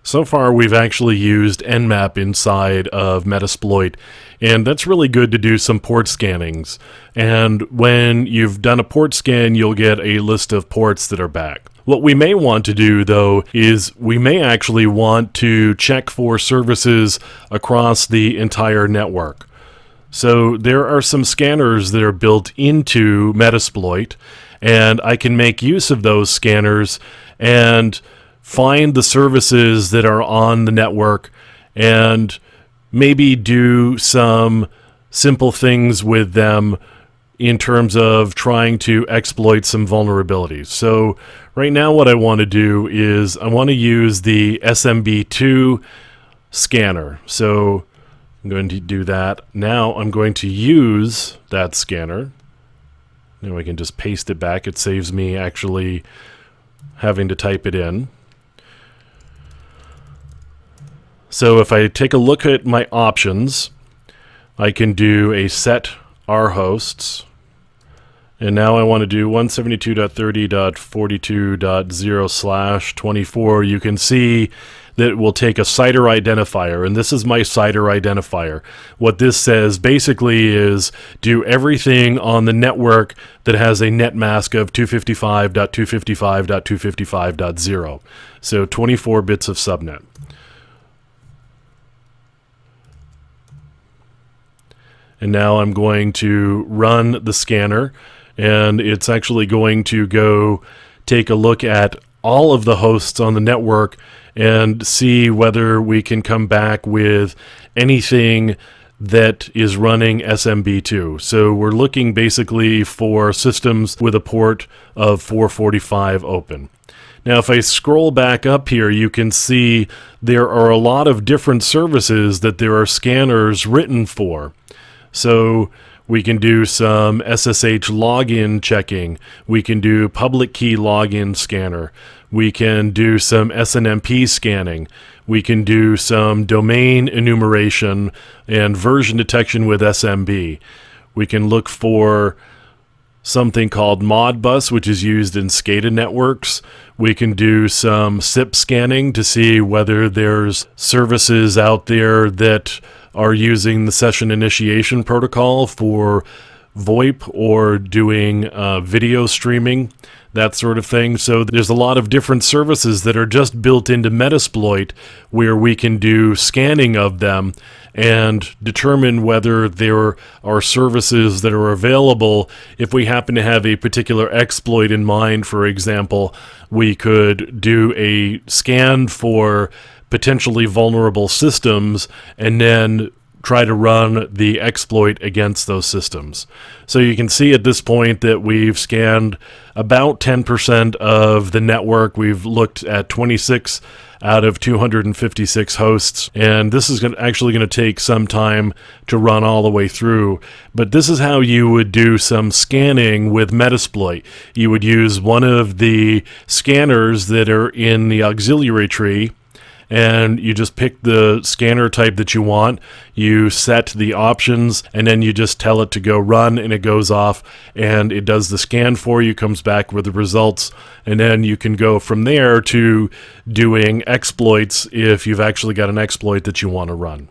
So far, we've actually used Nmap inside of Metasploit, and that's really good to do some port scannings. And when you've done a port scan, you'll get a list of ports that are back. What we may want to do, though, is we may actually want to check for services across the entire network. So there are some scanners that are built into Metasploit, and I can make use of those scanners and find the services that are on the network and maybe do some simple things with them in terms of trying to exploit some vulnerabilities. So right now what I want to do is I want to use the SMB2 scanner. So I'm going to do that. Now I'm going to use that scanner. Now I can just paste it back. It saves me actually having to type it in. So if I take a look at my options, I can do a set rhosts, and now I want to do 172.30.42.0/24. You can see that it will take a CIDR identifier, and this is my CIDR identifier. What this says basically is do everything on the network that has a net mask of 255.255.255.0. So 24 bits of subnet. And now I'm going to run the scanner, and it's actually going to go take a look at all of the hosts on the network and see whether we can come back with anything that is running SMB2. So we're looking basically for systems with a port of 445 open. Now, if I scroll back up here, you can see there are a lot of different services that there are scanners written for. So we can do some SSH login checking. We can do public key login scanner. We can do some SNMP scanning. We can do some domain enumeration and version detection with SMB. We can look for something called Modbus, which is used in SCADA networks. We can do some SIP scanning to see whether there's services out there that are using the session initiation protocol for VoIP or doing video streaming, that sort of thing. So there's a lot of different services that are just built into Metasploit where we can do scanning of them and determine whether there are services that are available. If we happen to have a particular exploit in mind, for example, we could do a scan for potentially vulnerable systems and then try to run the exploit against those systems. So you can see at this point that we've scanned about 10% of the network. We've looked at 26 out of 256 hosts, and this is actually going to take some time to run all the way through. But this is how you would do some scanning with Metasploit. You would use one of the scanners that are in the auxiliary tree, and you just pick the scanner type that you want, you set the options, and then you just tell it to go run, and it goes off and it does the scan for you, comes back with the results, and then you can go from there to doing exploits if you've actually got an exploit that you want to run.